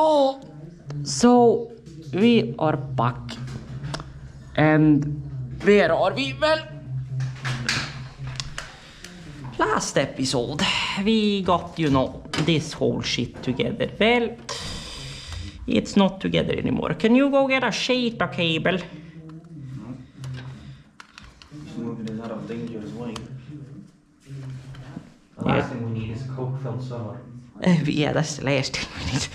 Oh, so we are back. And where are we? Well, last episode we got, this whole shit together. Well, it's not together anymore. Can you go get a SATA cable? Just moving is out of dangerous way. The Yeah. last thing we need is a coke-filled server. Yeah, that's the last thing we need.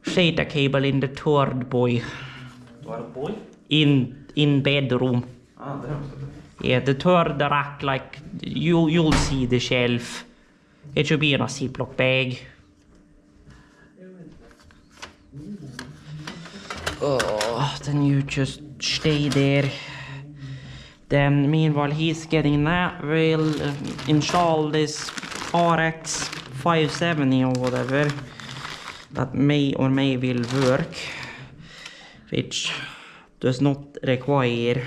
SATA cable in the third boy. Third boy? In bedroom. Ah, there was it. Yeah, the third rack, like you'll see the shelf. It should be in a Ziploc bag. Oh, then you just stay there. Then meanwhile he's getting that, we'll install this RX 570 or whatever that may or may will work, which does not require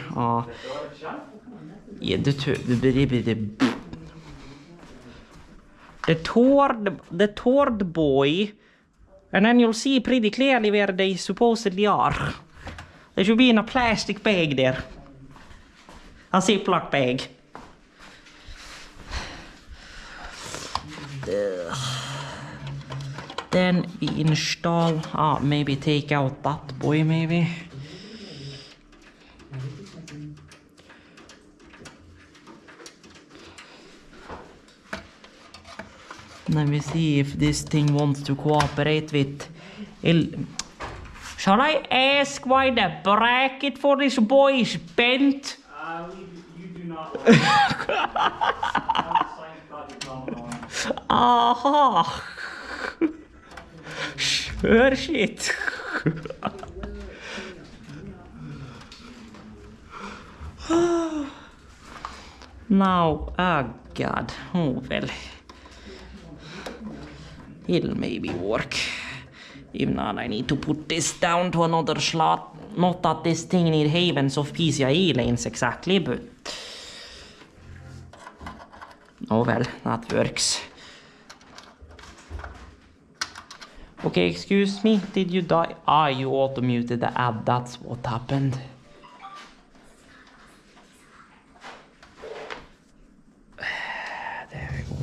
yeah, the third boy, and then you'll see pretty clearly where they supposedly are. They should be in a plastic bag there. A Ziploc bag. Then we install, maybe take out that boy maybe. Let me see if this thing wants to cooperate with. Shall I ask why the bracket for this boy is bent? You do not want to. Aha! Sure shit. Now, oh god, oh well. It'll maybe work. If not, I need to put this down to another slot. Not that this thing needs havens of PCIe lanes exactly, but... Oh well, that works. Okay, excuse me, did you die? Ah, you auto-muted the ad, that's what happened. There we go.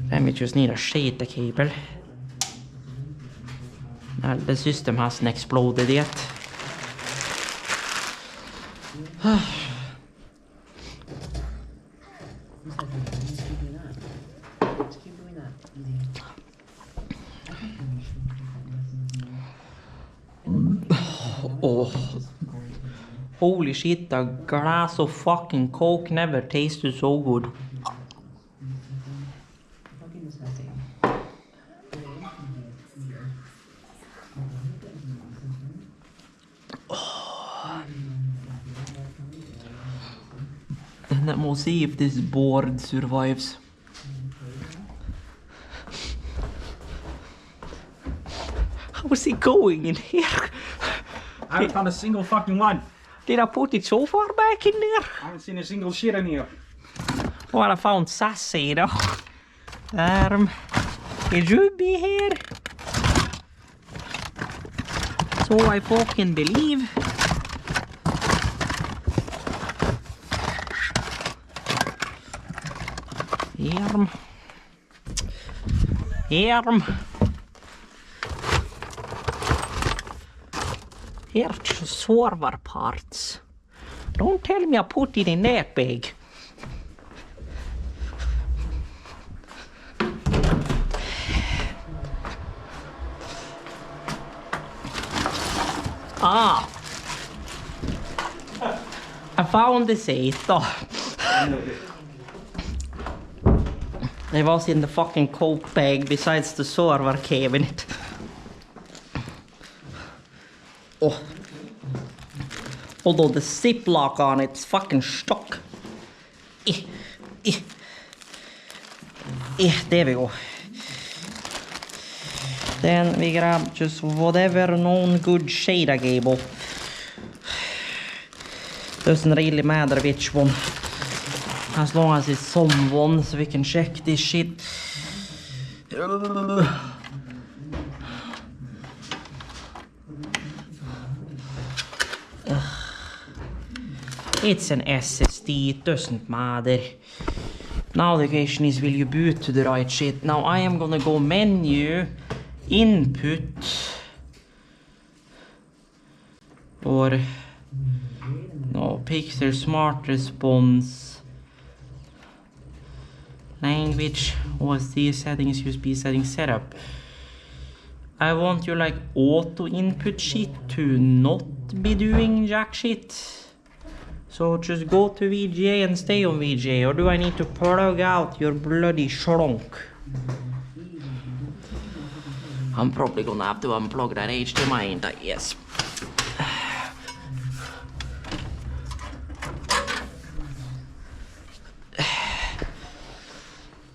Then we just need a SATA cable. The system hasn't exploded yet. Oh, holy shit, a glass of fucking Coke never tasted so good. And then we'll see if this board survives. How's it going in here? I haven't found a single fucking one. Did I put it so far back in there? I haven't seen a single shit in here. Well, I found Sassy though. It should be here. So I fucking believe. Here's server parts. Don't tell me I put it in that bag. Ah! I found the SATA. It was in the fucking Coke bag besides the server cabinet. Oh. Although the Ziploc on it's fucking stuck. There we go. Then we grab just whatever known good SATA cable. Doesn't really matter which one. As long as it's someone, so we can check this shit. It's an SSD, it doesn't matter. Now the question is, will you boot to the right shit? Now I am gonna go menu, input, or no, pixel smart response, language, OSD settings, USB settings setup. I want you like auto input shit to not be doing jack shit. So just go to VGA and stay on VGA, or do I need to plug out your bloody schlonk? I'm probably gonna have to unplug that HDMI in that, yes.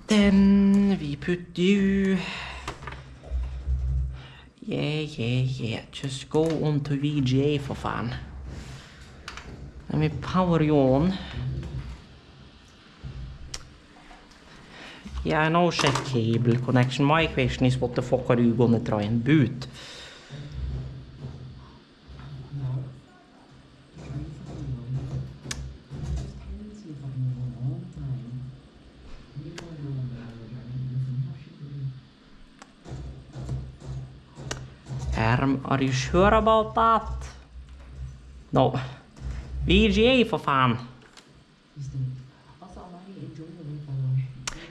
Then we put you... Yeah, just go on to VGA for fan. Let me power you on. Yeah, I know check cable connection. My question is, what the fuck are you gonna try and boot? Are you sure about that? No. VGA for fan.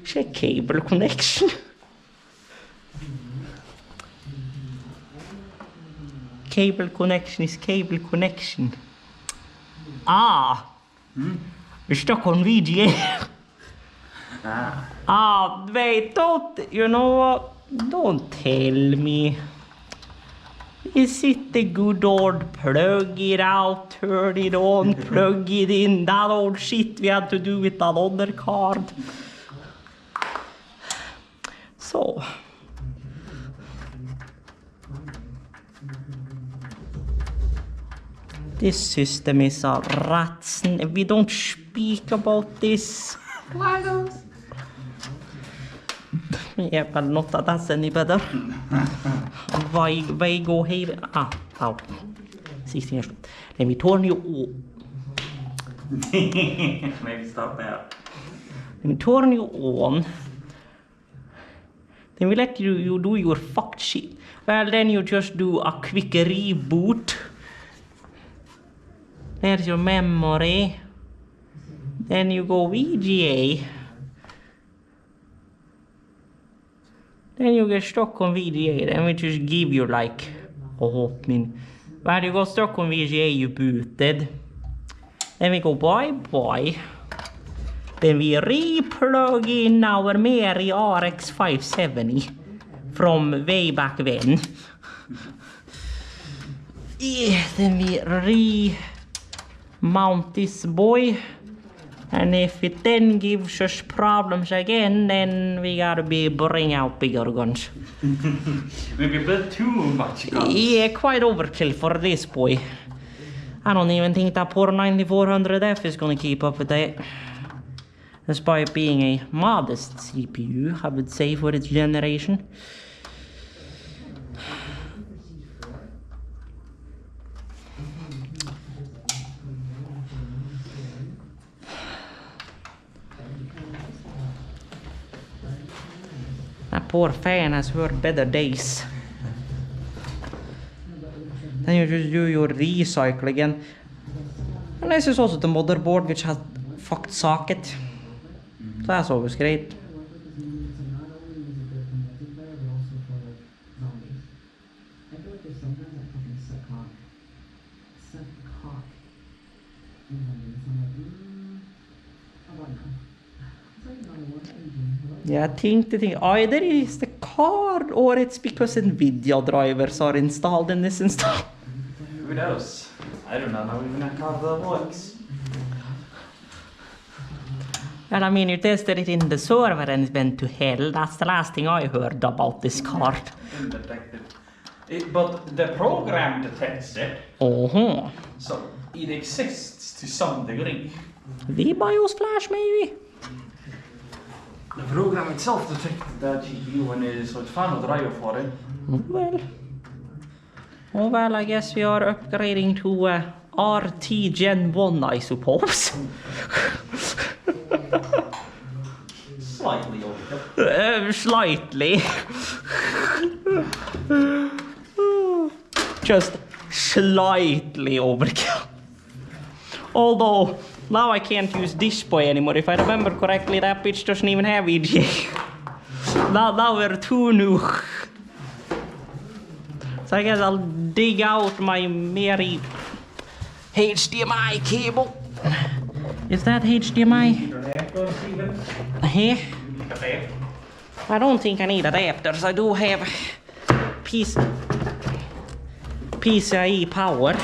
Check cable connection. Cable connection is cable connection. Ah! We're stuck on VGA. Wait, don't, you know what? Don't tell me. Is it the good old plug it out, turn it on, plug it in, that old shit we had to do with that other card? So. This system is a rat's. We don't speak about this. Lagos. Yeah, but not that that's any better. Why go here? Ow. 16 years. Let me turn you on. Maybe stop there. Let me turn you on. Then we let you do your fucked shit. Well, then you just do a quick reboot. There's your memory. Then you go VGA. Then you get stuck on VGA, then we just give you like a hot minute. When you got stuck on VGA, you booted. Then we go bye. Then we re-plug in our Meri RX 570 from way back when. Yeah, then we re-mount this boy. And if it then gives us problems again, then we gotta bring out bigger guns. Maybe build too much guns. Yeah, quite overkill for this boy. I don't even think that poor 9400F is gonna keep up with that. Despite being a modest CPU, I would say, for its generation. That poor fan has heard better days. Then you just do your recycle again. And this is also the motherboard, which has fucked socket. So that's always great. Yeah, I think the thing either is the card or it's because NVIDIA drivers are installed in this install. Who knows? I do not know even how that works. Well, I mean, you tested it in the server and it went to hell. That's the last thing I heard about this card. But the program detects it. Uh-huh. So it exists to some degree. VBIOS Flash, maybe? The program itself detected that GPU and so it's found a driver for it. Well, I guess we are upgrading to RT Gen 1, I suppose. Slightly overkill. Slightly. Just slightly overkill. Although, now I can't use Display anymore. If I remember correctly, that bitch doesn't even have EGA. Now we're too new. So I guess I'll dig out my merry HDMI cable. Is that HDMI? Hey? I don't think I need adapters. I do have PCIe power.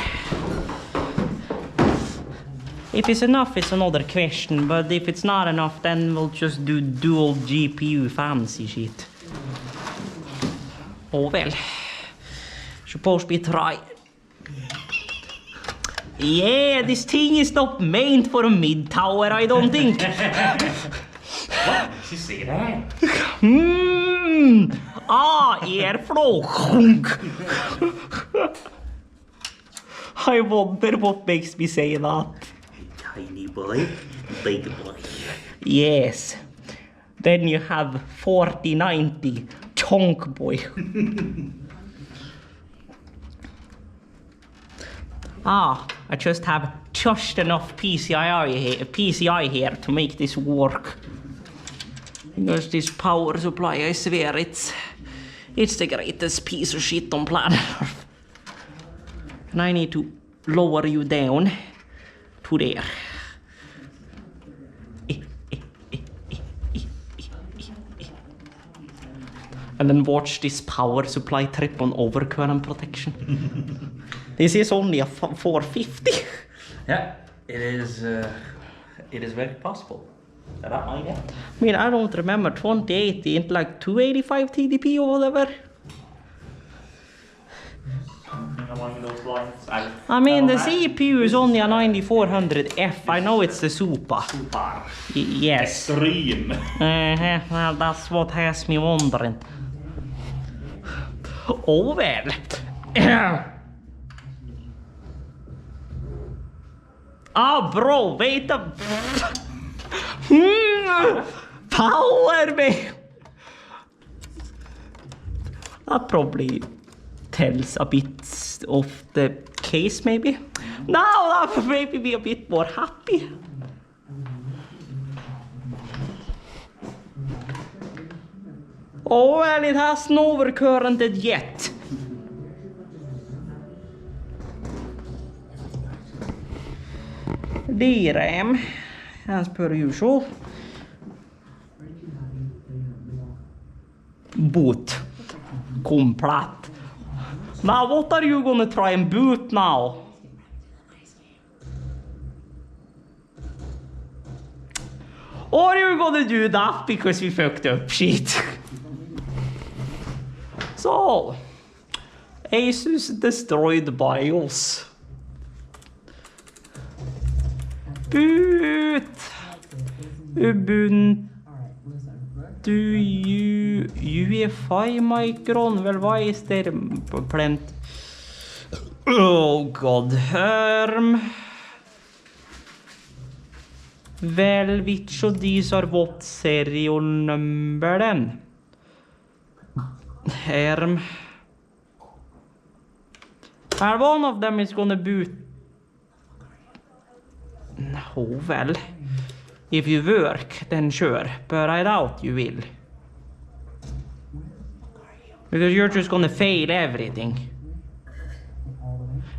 If it's enough, it's another question, but if it's not enough, then we'll just do dual GPU fancy shit. Oh well. Supposed to be try. Yeah, this thing is not meant for a mid tower, I don't think. What? Did you see that? Airflow. I wonder what makes me say that. Tiny boy, big boy. Yes. Then you have 4090 chunk boy. I just have just enough PCI here to make this work. Because this power supply, I swear it's the greatest piece of shit on planet Earth. And I need to lower you down to there. And then watch this power supply trip on overcurrent protection. This is only a 450. Yeah, it is very possible. That might happen. I mean, I don't remember 2080 into like 285 TDP or whatever. Along those lines. I mean, the CPU is only a 9400F. I know it's the Super. Yes. Extreme. Well, that's what has me wondering. Oh well. Bro, wait up. Power me. That probably tells a bit of the case, maybe. Now that would maybe be a bit more happy. Oh well, it hasn't overcurrented yet. DRAM, as per usual. Boot. Complete. Now what are you gonna try and boot now? Or are you gonna do that because we fucked up shit? So, Asus destroyed BIOS. Boot Ubuntu UEFI micron. Well, why is there plenty? Oh god. Well, which of these are what serial number then? Well, one of them is gonna boot. Oh well, if you work, then sure, but I doubt you will. Because you're just gonna fail everything.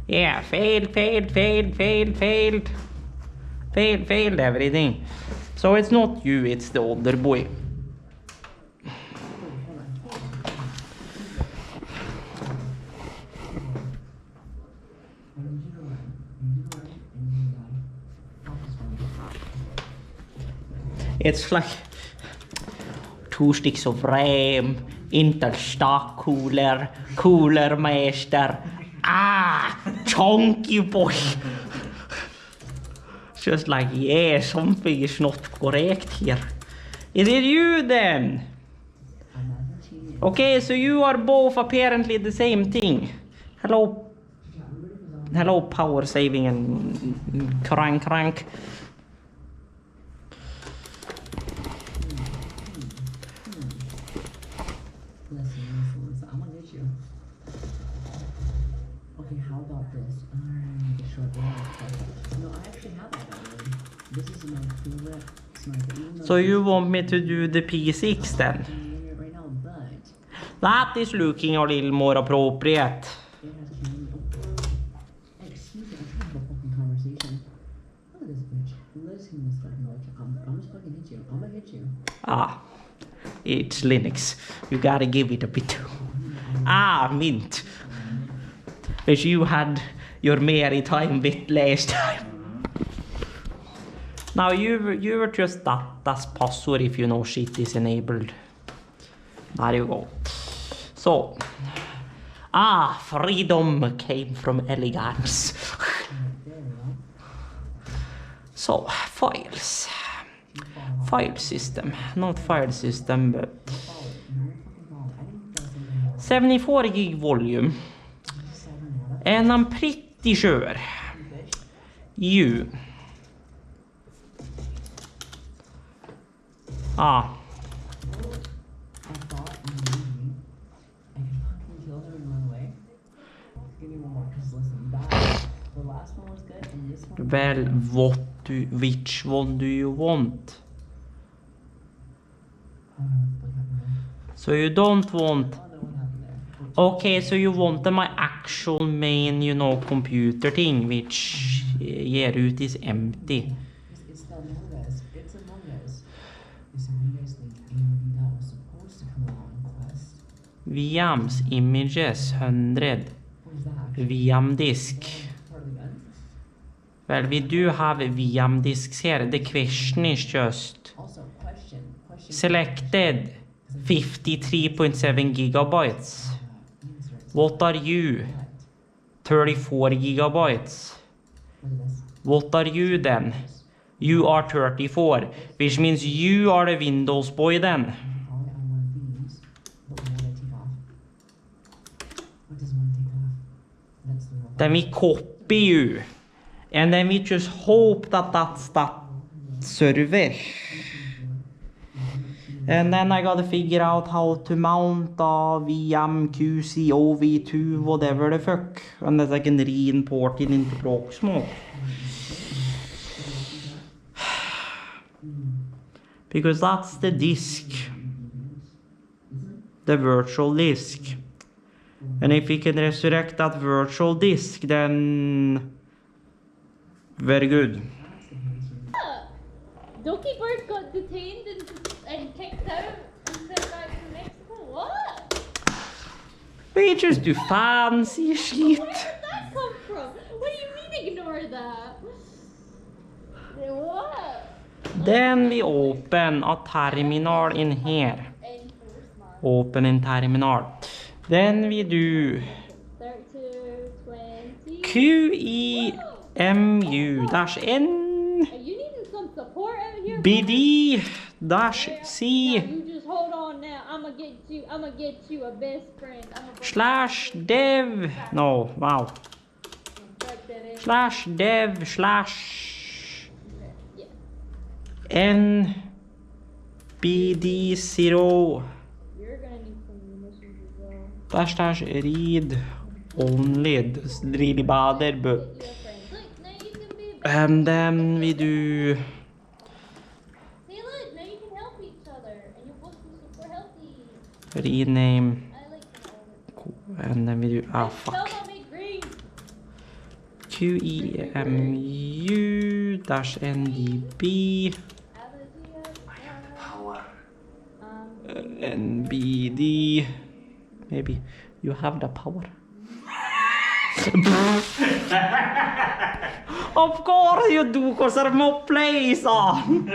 Yeah, failed everything. So it's not you, it's the other boy. It's like 2 sticks of RAM, Intel stock cooler, cooler master. Chunky boy. Just like, yeah, something is not correct here. Is it you then? Okay, so you are both apparently the same thing. Hello. Hello, power saving and crank. Listen, I'm gonna get you. Okay, how about this? Alright, the short one. No, I actually have that already. This is my favorite sniper. So you want me to do the P6 then? Right now, but That is looking a little more appropriate. it has changed. Excuse me, I'm trying to have a fucking conversation. Look at this bitch. Listen to this fucking bitch. I'm just fucking hit you. I'm gonna hit you. Ah, it's Linux. You gotta give it a bit. Ah, mint. Which you had your merry time with last time. Now you were just that's password if you know shit is enabled. There you go. So, freedom came from elegance. So, files. File system, not file system, but 74 gig volume. And I'm pretty sure you well, which one do you want? So you don't want... Okay, so you want my actual main, computer thing, which root is empty. It's the Among Us. It's Among Us. So what do you guys think? AMD that was supposed to come along Quest. VM's images 100. What is that? VM Disk. Part of the gun? Well, we do have VM disks here. The question is just Also, question. selected 53.7 gigabytes. What are you? 34 gigabytes. Look at this. What are you then? You are 34, which means you are a Windows boy then. Probably on one of these, but what would I take off? What does one take off? That's the robot. Then we copy you. And then we just hope that that's that server. And then I gotta figure out how to mount a VM QC OV2 whatever the fuck. Unless I can re-import it into Proxmox. Because that's the disk. The virtual disk. And if we can resurrect that virtual disk, then very good. Doki Bird got detained and kicked out and sent back to Mexico. What? We just do fancy shit. Where did that come from? What do you mean ignore that? What? Then we open a terminal in here. Open in terminal. Then we do 32, 20. QEMU-N Are you needing some support out here? BD-C Now you just hold on now. I'ma get you a best friend. /dev. No, wow. /dev /NBD0 You're gonna need some munitions as well. /read only. It's really bad there, but Your friends. Look, now you can be a and then we do See, look, now you can help each other, and you're both super healthy. rename I like that. and then we do fuck. Spell that made green. QEMU-NDB Power. NBD. Maybe you have the power. Of course you do, cause there's no place on.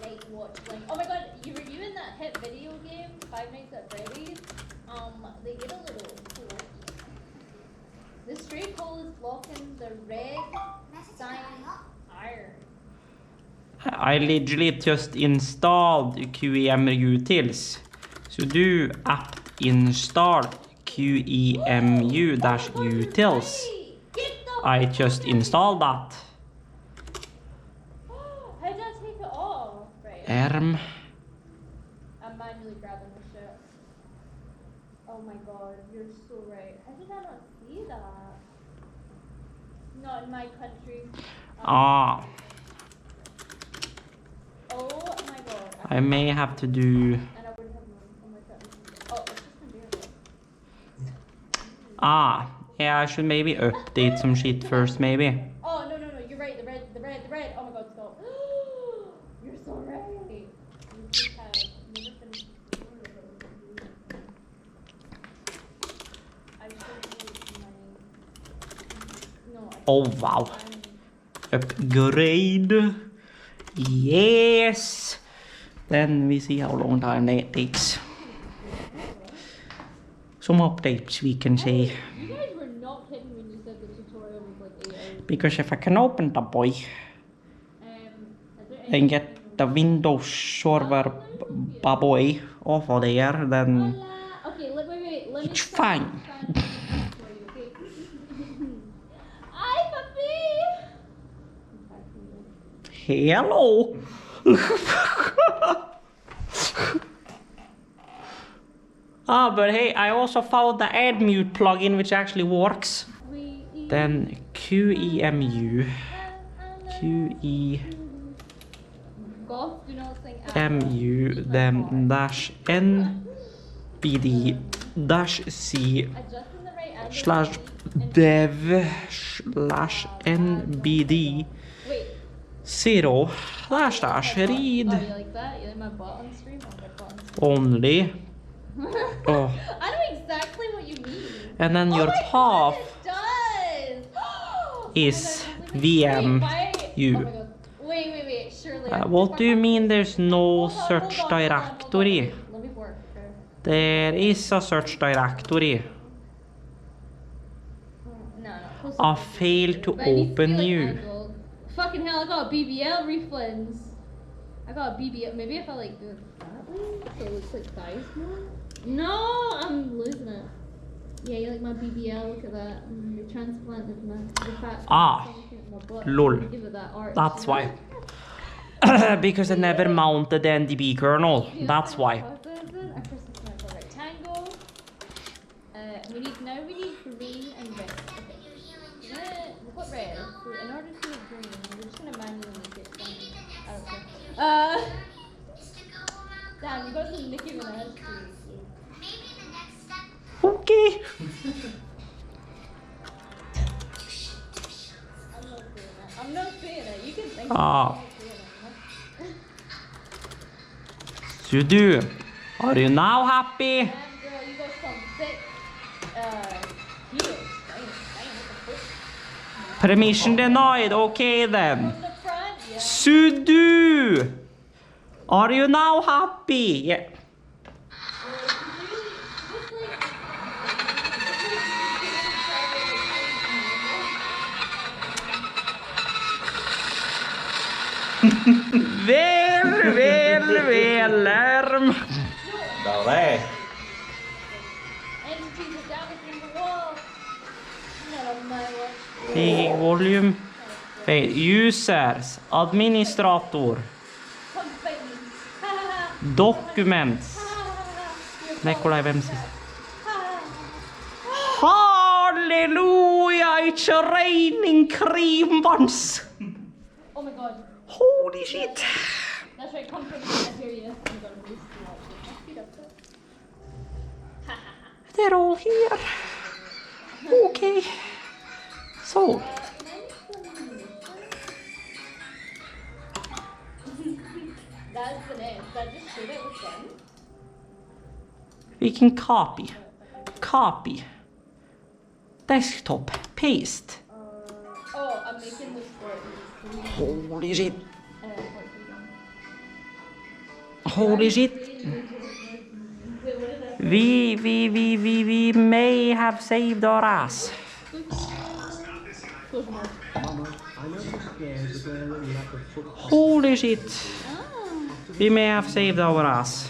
Night watch link. Oh my god, you were viewing that hit video game, Five Nights at Freddy's? They get a little cool. The stray pole is blocking the red Science iron. I literally just installed QEMU utils. So do apt install QEMU-utils. I just installed that. How did I take it off? Right. I'm manually grabbing the shit. Oh my god, you're so right. How did I not see that? Not in my country. Ah, Oh my god. I may have to do. And I wouldn't have known. Oh my god. Oh, it's just unbearable. Ah, yeah, I should maybe update some shit first, maybe. Oh no, you're right. The red. Oh my god, stop. You're so right. You just have never finished. I should use my. No. Oh wow. Upgrade. Yes. Then we see how long time that takes. Some updates we can say. You guys were not kidding when you said the tutorial was like 8 hours. Because if I can open the boy Is there and get the Windows server boy off of there, then Hola. Okay, wait. Let me it's start fine. for you, okay? Hi, puppy. Hello. Ah, but hey, I also found the add mute plugin which actually works. Then QEMU. Goth, do not sing QEMU, then dash NBD dash C Adjusting the right angle. slash dev slash NBD Wait. 0 slash dash read Oh, you like that? You like my butt on stream? Oh, my butt on stream. only. Oh, I know exactly what you mean. and then Oh your my path God, it does. is Oh my God, VM Wait, oh my God. Wait. Surely. what do you mean there's no search Hold on. directory? Let me work. Okay. There is a search directory. No. I failed to But it needs to be, open like, you. angled. Fucking hell, I got a BBL refunds. I got a BBL. Maybe if I like do it that way, so it looks like thighs more. No, I'm losing it. Yeah, you like my BBL? Look at that. You're transplanted the fat. Ah, my butt. lol. Give it that arch. That's why. Because I never mounted the NDB kernel. That's why. Rectangle. We need green and red. Okay. We've got red. So in order to make green, we're just gonna manually make it. I don't care. Damn, you got some Nicki Minaj trees. Okay. I'm not saying it. You can think Ah. I'm not saying it. Sudu, are you now happy? Damn, girl, you got some sick heels. Damn, what the fuck? Permission denied. Okay then. From the front, yeah. Sudu, are you now happy? Yeah. Väl, Erm. Dale. Entities are damaging the wall. Not on my watch. Big volume. Wait, users, administrator, Company. documents. Nikolai, hvem sist? Halleluja, it's raining cream buns. Oh my god. Holy shit. That's right, come from the cafeteria. I'm gonna move to They're all here. Okay. So, That's the name. That just showed it was done. we can copy. Desktop, paste. Oh, I'm making this for Holy shit. what Holy shit. We may have saved our ass. Mama, I know Holy shit. We may have saved our ass.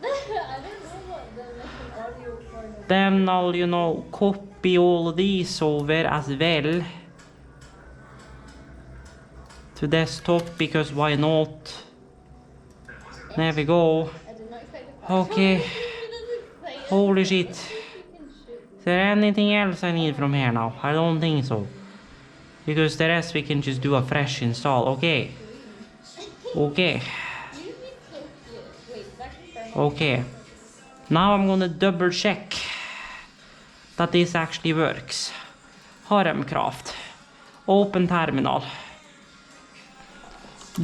I don't know what the missing audio for. Then I'll, you know, copy all these over as well to desktop, because why not? There we go. I did not expect it. Okay. Holy shit. You can shoot Is there anything else I need from here now? I don't think so. Because the rest we can just do a fresh install. Okay. Okay. Okay. Now I'm gonna double check that this actually works. Haremcraft. Open terminal. //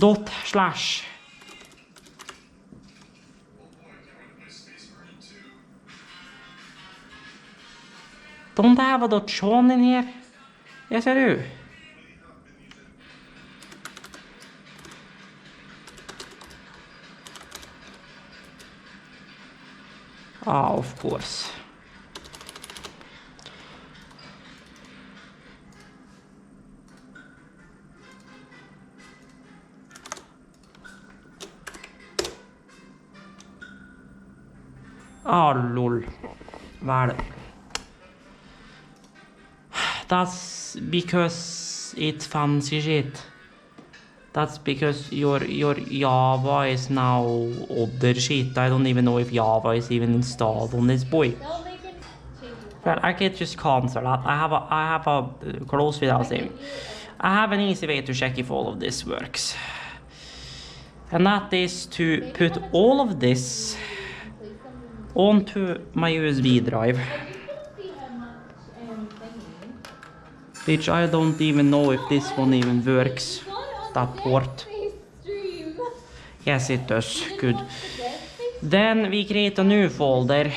Don't I have a .Sean in here? Yes, I do. Ah, of course. Ah, lol. Well, that's because it's fancy shit. That's because your Java is now other shit. I don't even know if Java is even installed on this boy. They'll make it changes. Well, I can just cancel that. I have a close without saving. I have an easy way to check if all of this works. And that is to put all of this onto my USB drive. Which I don't even know if this one even works. That port. Yes, it does. Good. Then we create a new folder.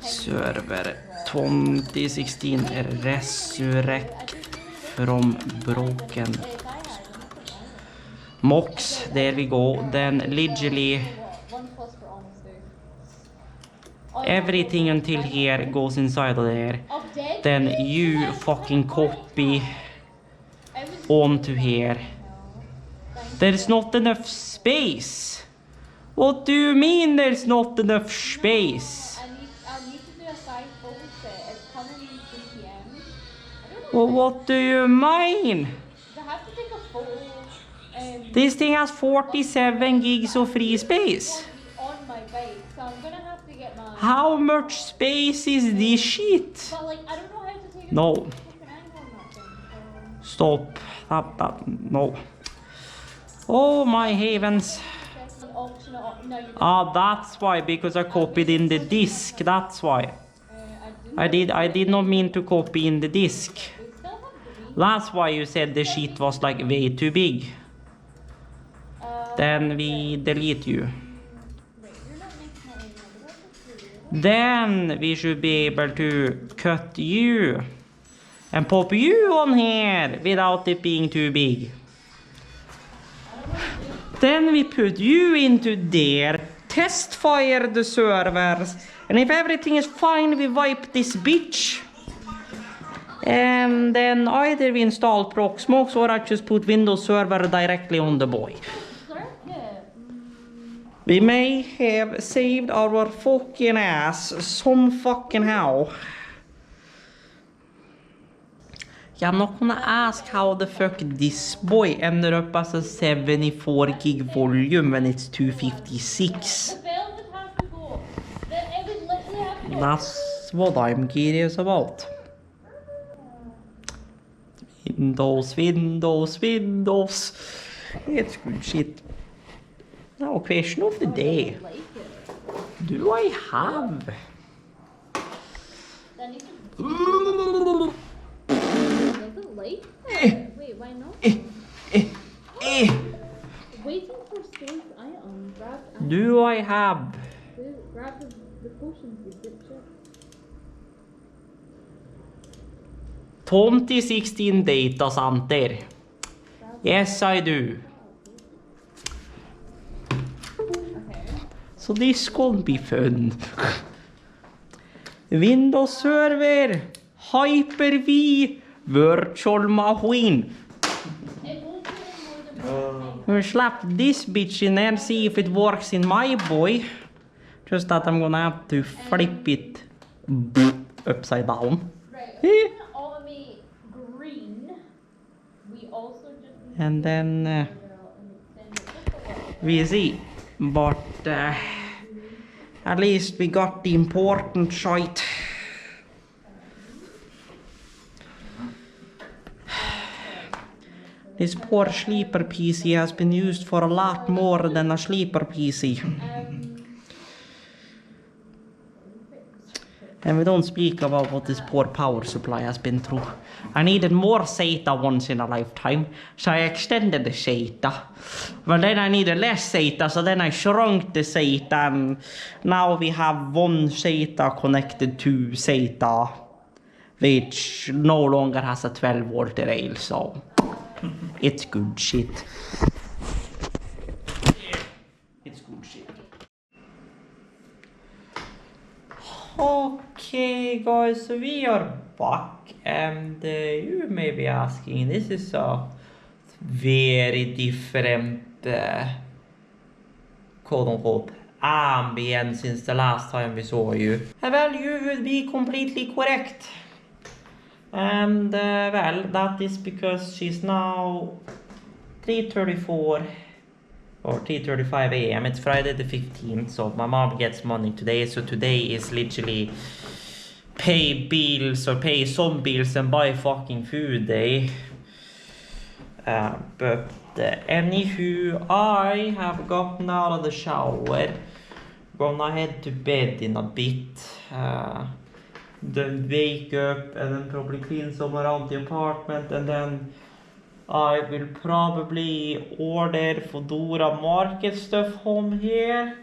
Server 2016 resurrect from broken Mox. There we go. Then literally everything until here goes inside of there. Then you fucking copy onto here. There's not enough space. What do you mean there's not enough space? I need to do a side folder set. It's coming in 3 PM. I don't know. Well, what do you mean? I have to take a photo. This thing has 47 gigs of free space. On my bike, so I'm gonna have to get my. How much space is this shit? But like, I don't know how to take a No. fucking angle on that thing. Stop. No. Oh my heavens. That's the optional. No, you Ah, that's why, because I copied in the disk. That's why. I did not mean to copy in the disk. we still have the V. That's why you said the sheet was like way too big. Then we delete you. Wait, you're not making that anymore, but that's just weird. Then we should be able to cut you and pop you on here without it being too big. Then we put you into there, test fire the servers, and if everything is fine, we wipe this bitch. And then either we install Proxmox or I just put Windows Server directly on the boy. We may have saved our fucking ass some fucking how. Yeah, I'm not gonna ask how the fuck this boy ended up as a 74 gig volume when it's 256. The bell would have to go. It would literally have to go. That's what I'm curious about. Windows. It's good shit. Now, question of the day. Like it. Do I have? That needs to doesn't like it. Wait, why not? Waiting for space item. Grab Do I have? grab the potions you dipshit. 2016 data center. Yes, I do. Okay. So this gonna be fun. Windows Server Hyper-V virtual machine. It won't put in more than one thing. We'll slap this bitch in there and see if it works in my boy. Just that I'm gonna have to flip it upside down. Right, we're gonna automate green. We also just need And to then figure out and extend it just a little bit. we see. But at least we got the important shite. This poor sleeper PC has been used for a lot more than a sleeper PC. And we don't speak about what this poor power supply has been through. I needed more SATA once in a lifetime, so I extended the SATA. But then I needed less SATA, so then I shrunk the SATA, and now we have one SATA connected to SATA, which no longer has a 12-volt rail, so it's good shit. It's good shit. Okay guys, so we are back, and you may be asking, this is a very different quote-unquote ambience since the last time we saw you. Well, you would be completely correct. And well, that is because she's now 3:34 or 3:35 a.m. It's Friday the 15th, so my mom gets money today. So today is literally pay bills or pay some bills and buy fucking food day. But anywho, I have gotten out of the shower, gonna head to bed in a bit. Then wake up and then probably clean some around the apartment, and then I will probably order Foodora market stuff home here.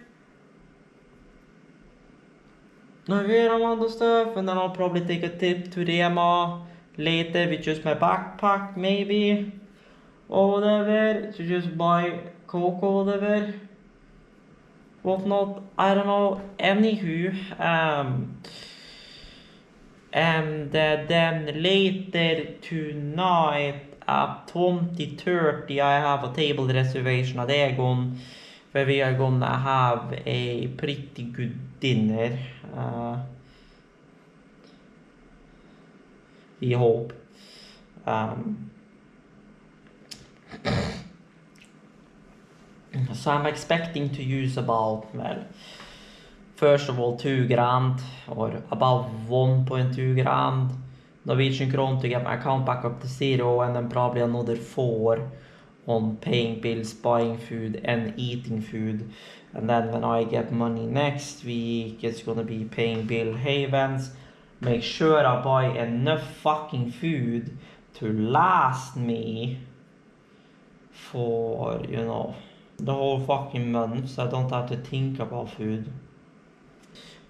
I get amount of stuff, and then I'll probably take a trip to Rema later with just my backpack maybe, or whatever, to just buy Coke or whatever. Whatnot, I don't know. Anywho, and then later tonight at 20:30 I have a table reservation at Egon, where we are gonna have a pretty good dinner. We hope. So I'm expecting to use about, well, first of all 2 grand or about 1.2 grand Norwegian krone to get my account back up to 0, and then probably another 4 on paying bills, buying food and eating food. And then when I get money next week, it's gonna be paying bill havens, make sure I buy enough fucking food to last me for, you know, the whole fucking month, so I don't have to think about food.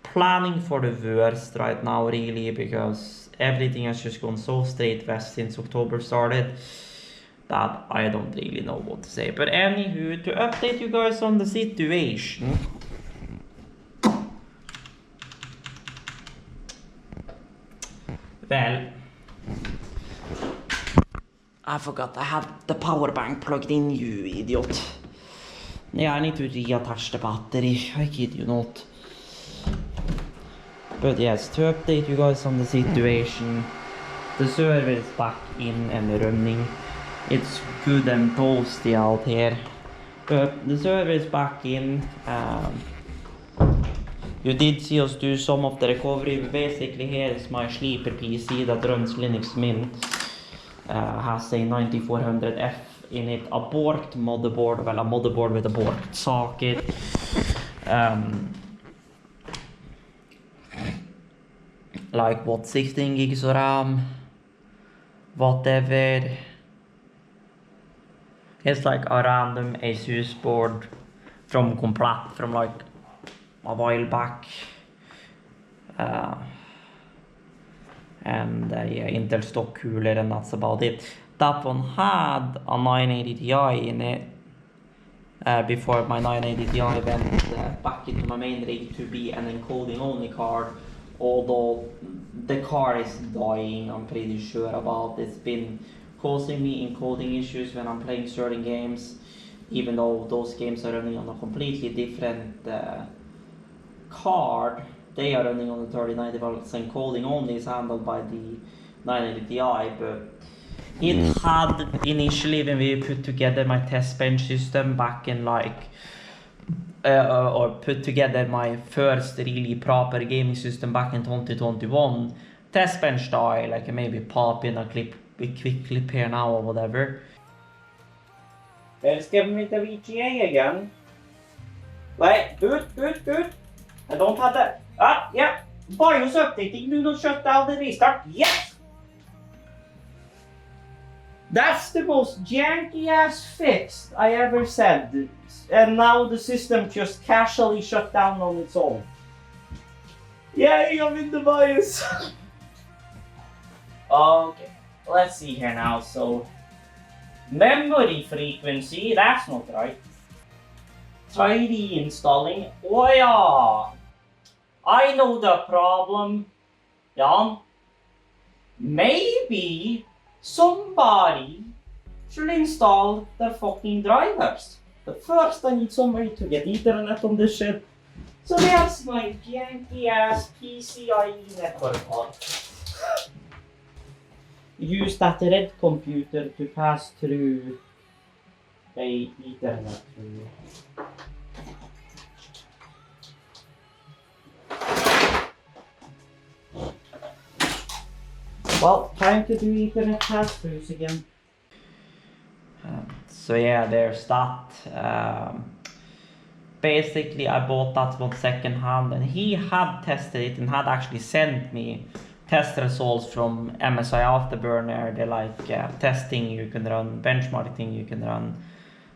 Planning for the worst right now really, because everything has just gone so straight west since October started that I don't really know what to say. But anywho, to update you guys on the situation, well, I forgot I had the power bank plugged in, you idiot. Yeah, I need to reattach the battery, I kid you not. But yes, to update you guys on the situation, the server is back in and running. It's good and toasty out here, but the server is back in. You did see us do some of the recovery. Basically, here is my sleeper PC that runs Linux Mint. Has a 9400F in it, a borked motherboard, well, a motherboard with a borked socket. Like what, 16 gigs of RAM, whatever. It's like a random Asus board from Complat from like a while back. And yeah, Intel stock cooler, and that's about it. That one had a 980 Ti in it before my 980 Ti went back into my main rig to be an encoding only card. Although the card is dying, I'm pretty sure about. It's been causing me encoding issues when I'm playing certain games, even though those games are running on a completely different card. They are running on the 3090, but encoding only is handled by the 980 Ti, but it had initially, when we put together my test bench system back in like or put together my first really proper gaming system back in 2021, test bench style. I can maybe pop in a quick clip here now or whatever. Let's give me the VGA again. Wait, boot. I don't have that. Yeah. BIOS updating, do not shut down the restart. Yes! That's the most janky ass fix I ever said. And now the system just casually shut down on its own. Yay, I'm in the BIOS. Okay, let's see here now. So, memory frequency, that's not right. Try reinstalling. Oh yeah, I know the problem. Yeah. Maybe somebody should install the fucking drivers. But first I need somebody to get internet on this shit. So that's my janky ass PCIe network card. Use that red computer to pass through a Ethernet through. Well, time to do Ethernet pass-throughs again. So yeah, there's that. Basically, I bought that one second hand, and he had tested it and had actually sent me test results from MSI Afterburner. They're like testing you can run, benchmarking you can run,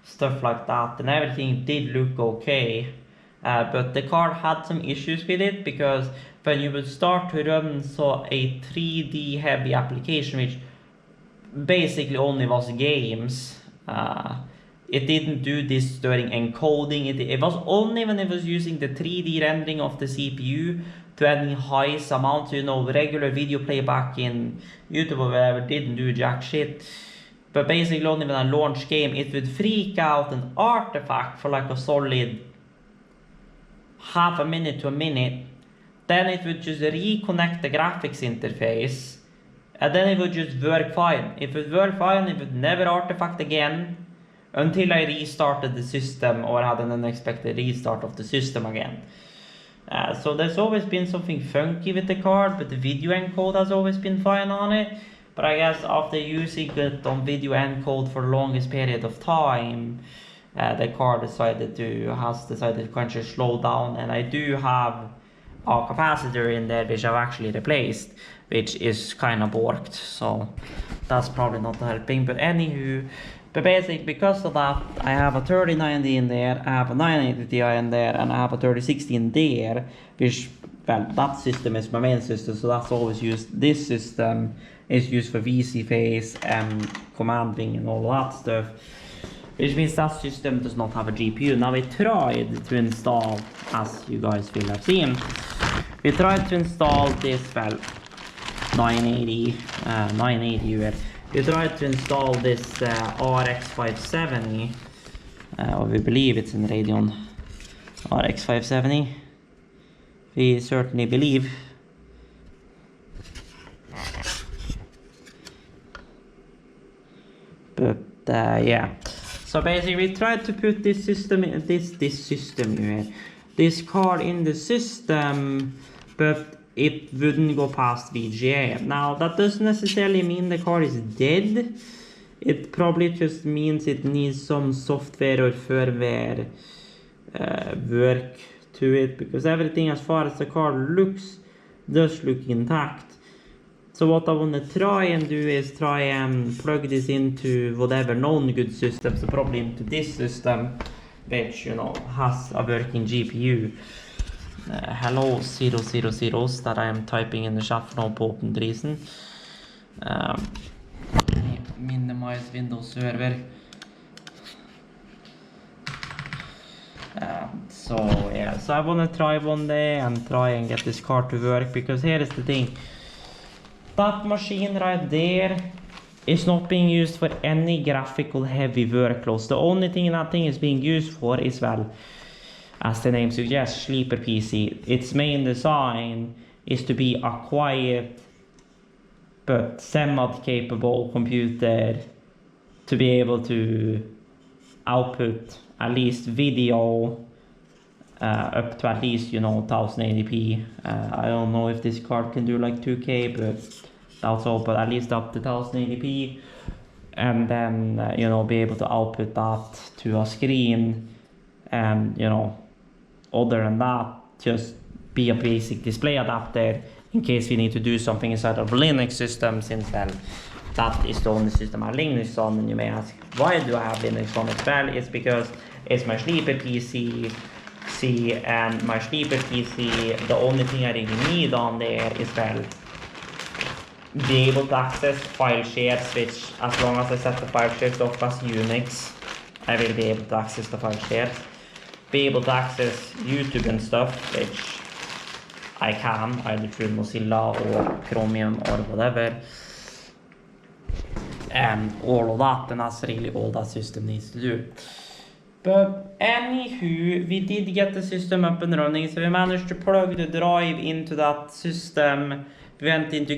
stuff like that, and everything did look okay. But the card had some issues with it, because when you would start to run a 3D heavy application, which basically only was games, it didn't do this during encoding. It was only when it was using the 3D rendering of the CPU to any highest amount, regular video playback in YouTube or whatever, didn't do jack shit. But basically only when I launched game, it would freak out an artifact for like a solid half a minute to a minute. Then it would just reconnect the graphics interface, and then it would just work fine. If it would work fine, it would never artifact again until I restarted the system or had an unexpected restart of the system again. So there's always been something funky with the card, but the video encode has always been fine on it. But I guess after using it on video encode for the longest period of time, the card has decided to kind of slow down, and I do have a capacitor in there which I've actually replaced, which is kind of borked, so that's probably not helping. But anywho, basically because of that, I have a 3090 in there, I have a 980 Ti in there, and I have a 3060 in there, which, well, that system is my main system, so that's always used. This system is used for VC phase and commanding and all that stuff, which means that system does not have a GPU. Now we tried to install, as you guys will have seen, we tried to install this, well, 980 UL. We tried to install this RX 570, or we believe it's in Radeon RX 570. We certainly believe. But yeah. So basically we tried to put this card in the system, but it wouldn't go past VGA. Now that doesn't necessarily mean the card is dead. It probably just means it needs some software or firmware work to it, because everything as far as the card looks does look intact. So what I want to try and do is try and plug this into whatever known good system, so probably into this system, which has a working GPU. Hello 000s that I am typing in the chat for no potent reason. Minimize Windows Server. So yeah, so I want to try one day and try and get this card to work, because here is the thing. That machine right there is not being used for any graphical heavy workloads. The only thing that thing is being used for is, well, as the name suggests, sleeper PC. Its main design is to be a quiet but semi capable computer to be able to output at least video up to at least 1080p. I don't know if this card can do like 2K, but that's all, but at least up to 1080p, and then be able to output that to a screen, and other than that, just be a basic display adapter in case we need to do something inside of a Linux system, since well, that is the only system I have Linux on. And you may ask, why do I have Linux on it? Well, it's because it's my sleeper PC. And my sleeper PC, the only thing I really need on there is, well, be able to access file shares, which as long as I set the file shares off as Unix, I will be able to access the file shares. Be able to access YouTube and stuff, which I can, either through Mozilla or Chromium or whatever. And all of that, and that's really all that system needs to do. But anywho, we did get the system up and running, so we managed to plug the drive into that system. We went into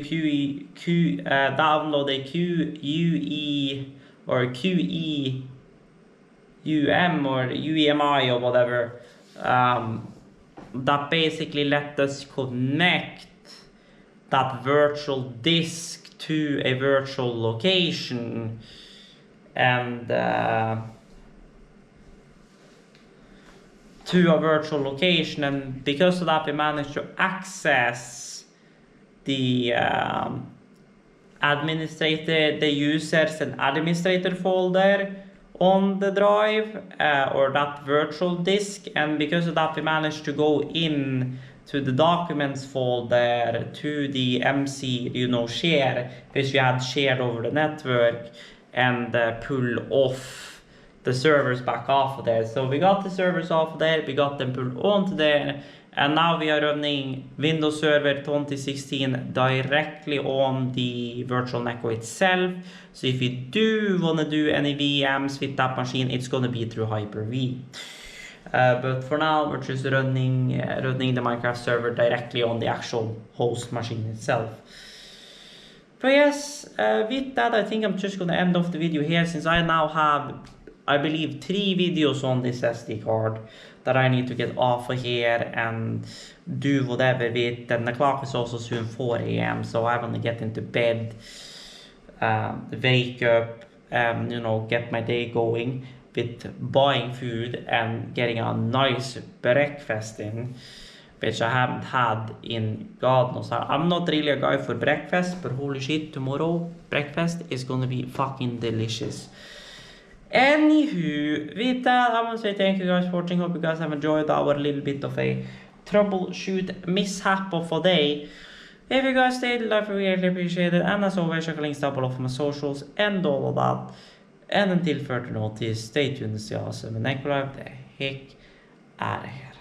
downloaded QUE or QEUM or UEMI or whatever. That basically let us connect that virtual disk to a virtual location, and and because of that we managed to access the users and administrator folder on the drive, or that virtual disk, and because of that we managed to go in to the documents folder, to the MC share, which we had shared over the network, and pull off the servers back off of there. So we got the servers off of there, we got them pulled onto there, and now we are running Windows Server 2016 directly on the VirtualNeko itself. So if you do want to do any VMs with that machine, it's going to be through Hyper-V. But for now, we're just running the Minecraft server directly on the actual host machine itself. But yes, with that, I think I'm just going to end off the video here, since I now have, I believe, 3 videos on this SD card that I need to get off of here and do whatever with. And the clock is also soon 4 AM, so I want to get into bed, wake up, get my day going with buying food and getting a nice breakfast in, which I haven't had in God knows. I'm not really a guy for breakfast, but holy shit, tomorrow breakfast is gonna be fucking delicious. Anywho, with that, I want to say thank you guys for watching. Hope you guys have enjoyed our little bit of a troubleshoot mishap of a day. If you guys did, I really appreciate it. And as always, check the links down below for my socials and all of that. And until further notice, stay tuned to see us. Men Neko Live, the heck out of here.